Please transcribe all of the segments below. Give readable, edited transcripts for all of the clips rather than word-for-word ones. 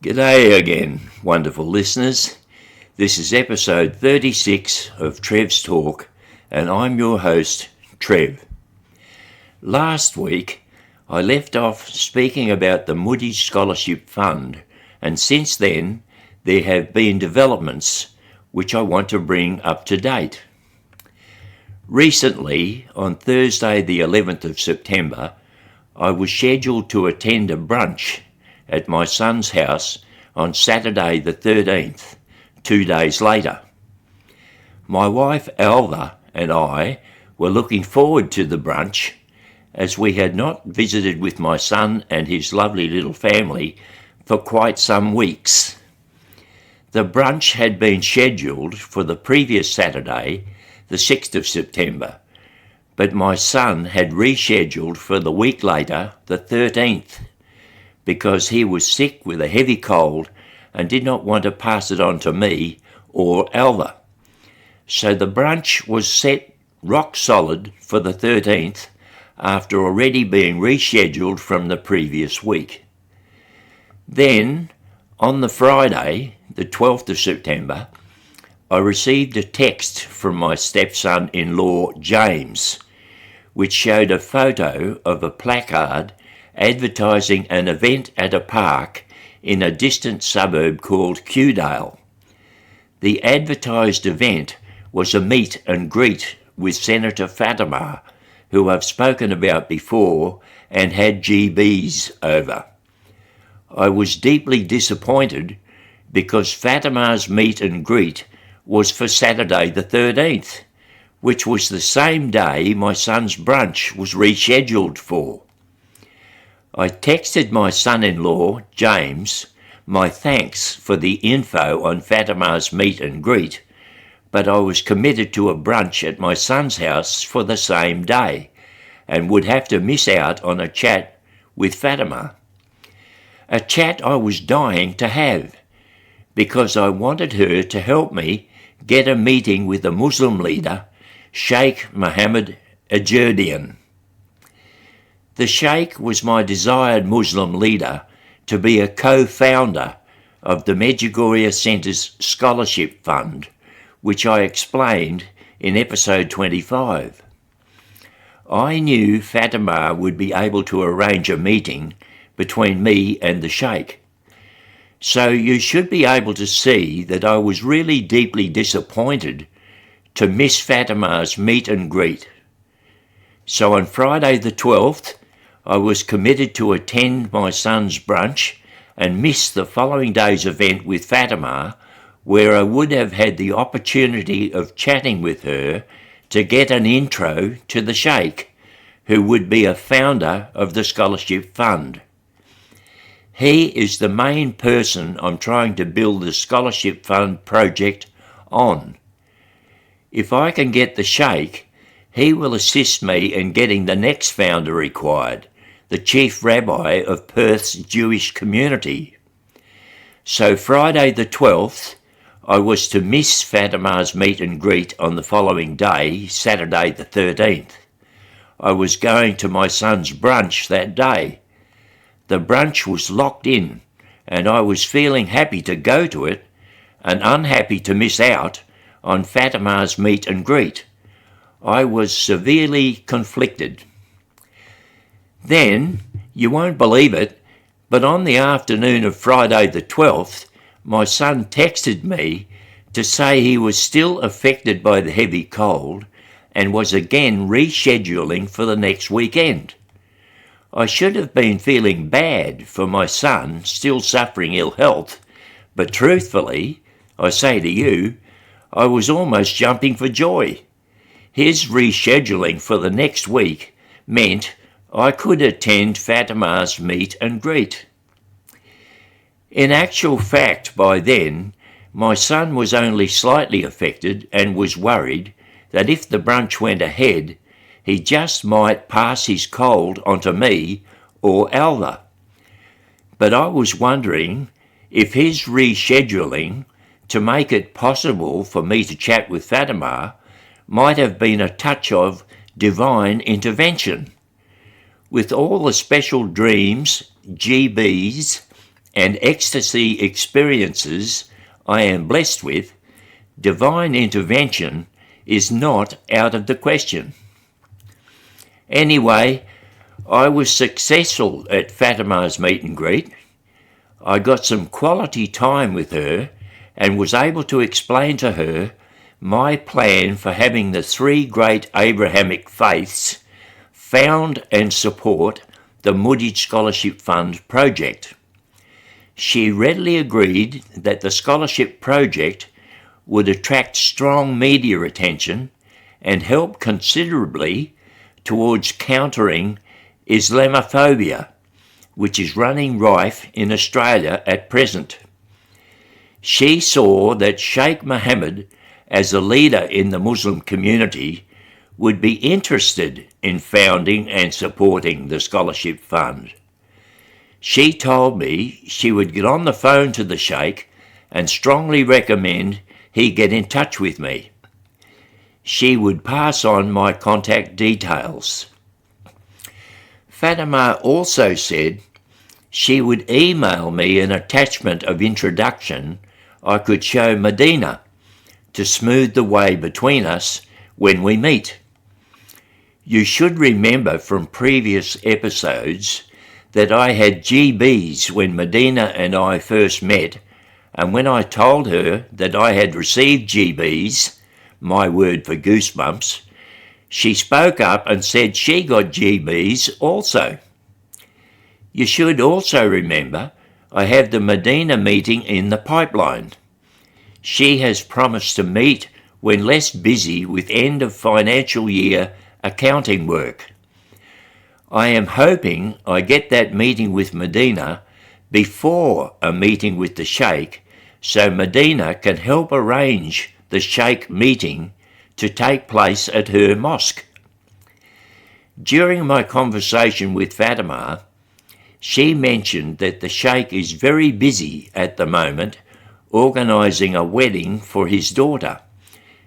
G'day again, wonderful listeners. This is episode 36 of Trev's Talk, and I'm your host, Trev. Last week, I left off speaking about the Moody Scholarship Fund, and since then, there have been developments which I want to bring up to date. Recently, on Thursday the 11th of September, I was scheduled to attend a brunch at my son's house on Saturday the 13th, 2 days later. My wife Alva and I were looking forward to the brunch as we had not visited with my son and his lovely little family for quite some weeks. The brunch had been scheduled for the previous Saturday, the 6th of September, but my son had rescheduled for the week later, the 13th, because he was sick with a heavy cold and did not want to pass it on to me or Alva. So the brunch was set rock solid for the 13th after already being rescheduled from the previous week. Then, on the Friday, the 12th of September, I received a text from my stepson-in-law, James, which showed a photo of a placard advertising an event at a park in a distant suburb called Kewdale. The advertised event was a meet and greet with Senator Fatima, who I've spoken about before and had GBs over. I was deeply disappointed because Fatima's meet and greet was for Saturday the 13th, which was the same day my son's brunch was rescheduled for. I texted my son-in-law, James, my thanks for the info on Fatima's meet and greet, but I was committed to a brunch at my son's house for the same day and would have to miss out on a chat with Fatima. A chat I was dying to have because I wanted her to help me get a meeting with the Muslim leader, Sheikh Mohammed Ajurdian. The Sheikh was my desired Muslim leader to be a co-founder of the Medjugorje Centre's Scholarship Fund, which I explained in episode 25. I knew Fatima would be able to arrange a meeting between me and the Sheikh. So you should be able to see that I was really deeply disappointed to miss Fatima's meet and greet. So on Friday the 12th, I was committed to attend my son's brunch and miss the following day's event with Fatima, where I would have had the opportunity of chatting with her to get an intro to the Sheikh, who would be a founder of the Scholarship Fund. He is the main person I'm trying to build the Scholarship Fund project on. If I can get the Sheikh, he will assist me in getting the next founder required, the Chief Rabbi of Perth's Jewish community. So Friday the 12th, I was to miss Fatima's meet and greet on the following day, Saturday the 13th. I was going to my son's brunch that day. The brunch was locked in, and I was feeling happy to go to it and unhappy to miss out on Fatima's meet and greet. I was severely conflicted. Then, you won't believe it, but on the afternoon of Friday the 12th, my son texted me to say he was still affected by the heavy cold and was again rescheduling for the next weekend. I should have been feeling bad for my son still suffering ill health, but truthfully, I say to you, I was almost jumping for joy. His rescheduling for the next week meant I could attend Fatima's meet and greet. In actual fact, by then, my son was only slightly affected and was worried that if the brunch went ahead, he just might pass his cold onto me or Alva. But I was wondering if his rescheduling to make it possible for me to chat with Fatima might have been a touch of divine intervention. With all the special dreams, GBs, and ecstasy experiences I am blessed with, divine intervention is not out of the question. Anyway, I was successful at Fatima's meet and greet. I got some quality time with her and was able to explain to her my plan for having the three great Abrahamic faiths found and support the Moody Scholarship Fund project. She readily agreed that the scholarship project would attract strong media attention and help considerably towards countering Islamophobia, which is running rife in Australia at present. She saw that Sheikh Mohammed, as a leader in the Muslim community, would be interested in founding and supporting the Scholarship Fund. She told me she would get on the phone to the Sheikh and strongly recommend he get in touch with me. She would pass on my contact details. Fatima also said she would email me an attachment of introduction I could show Medina to smooth the way between us when we meet. You should remember from previous episodes that I had GBs when Medina and I first met, and when I told her that I had received GBs, my word for goosebumps, she spoke up and said she got GBs also. You should also remember I have the Medina meeting in the pipeline. She has promised to meet when less busy with end of financial year accounting work. I am hoping I get that meeting with Medina before a meeting with the Sheikh, so Medina can help arrange the Sheikh meeting to take place at her mosque. During my conversation with Fatima, she mentioned that the Sheikh is very busy at the moment organising a wedding for his daughter,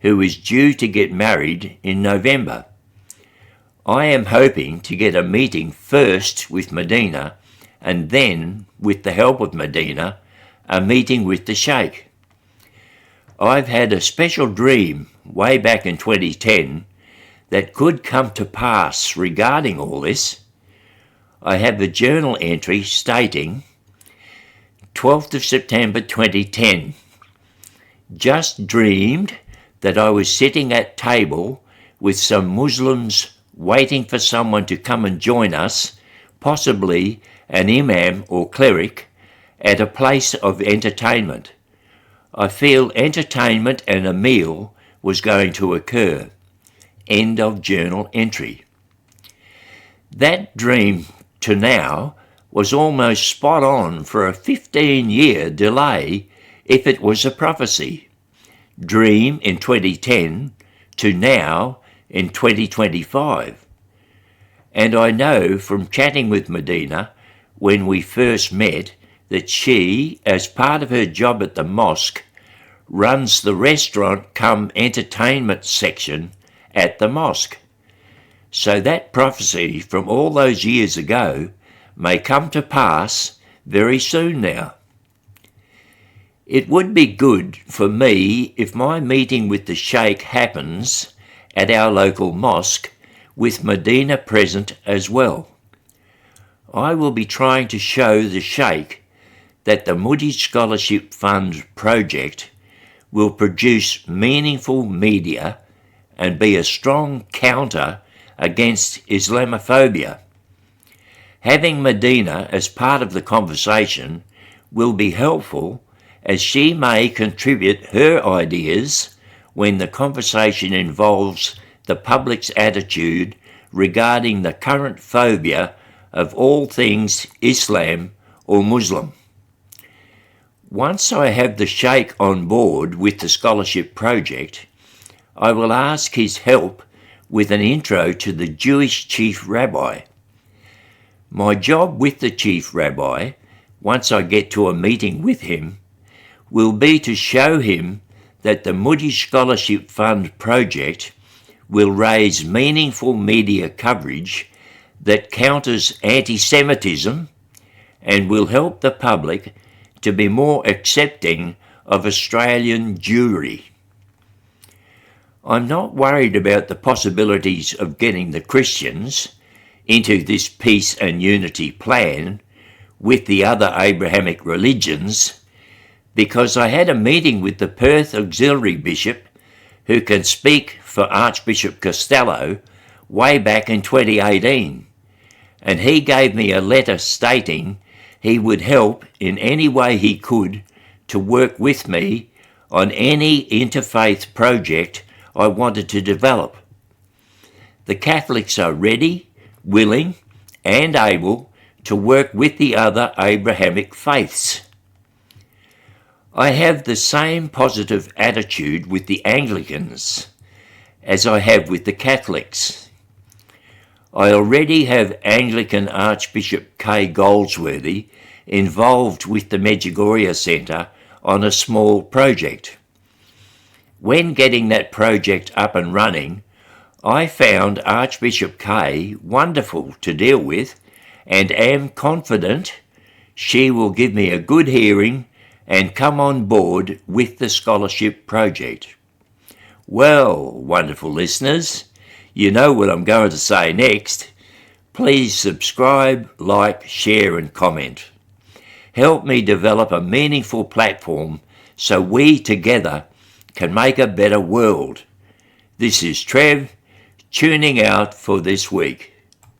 who is due to get married in November. I am hoping to get a meeting first with Medina and then, with the help of Medina, a meeting with the Sheikh. I've had a special dream way back in 2010 that could come to pass regarding all this. I have a journal entry stating 12th of September 2010. Just dreamed that I was sitting at table with some Muslims waiting for someone to come and join us, possibly an imam or cleric, at a place of entertainment. I feel entertainment and a meal was going to occur. End of journal entry. That dream to now was almost spot on for a 15-year delay if it was a prophecy. Dream in 2010 to now in 2025. And I know from chatting with Medina when we first met that she, as part of her job at the mosque, runs the restaurant cum entertainment section at the mosque. So that prophecy from all those years ago may come to pass very soon now. It would be good for me if my meeting with the Sheikh happens at our local mosque with Medina present as well. I will be trying to show the Sheikh that the Moody Scholarship Fund project will produce meaningful media and be a strong counter against Islamophobia. Having Medina as part of the conversation will be helpful, as she may contribute her ideas when the conversation involves the public's attitude regarding the current phobia of all things Islam or Muslim. Once I have the Sheikh on board with the scholarship project, I will ask his help with an intro to the Jewish chief rabbi. My job with the chief rabbi, once I get to a meeting with him, will be to show him that the Moody Scholarship Fund project will raise meaningful media coverage that counters anti-Semitism and will help the public to be more accepting of Australian Jewry. I'm not worried about the possibilities of getting the Christians into this peace and unity plan with the other Abrahamic religions, because I had a meeting with the Perth Auxiliary Bishop, who can speak for Archbishop Costello, way back in 2018, and he gave me a letter stating he would help in any way he could to work with me on any interfaith project I wanted to develop. The Catholics are ready, willing, and able to work with the other Abrahamic faiths. I have the same positive attitude with the Anglicans as I have with the Catholics. I already have Anglican Archbishop Kay Goldsworthy involved with the Medjugorje Centre on a small project. When getting that project up and running, I found Archbishop Kay wonderful to deal with and am confident she will give me a good hearing and come on board with the scholarship project. Well, wonderful listeners, you know what I'm going to say next. Please subscribe, like, share and comment. Help me develop a meaningful platform so we together can make a better world. This is Trev, tuning out for this week.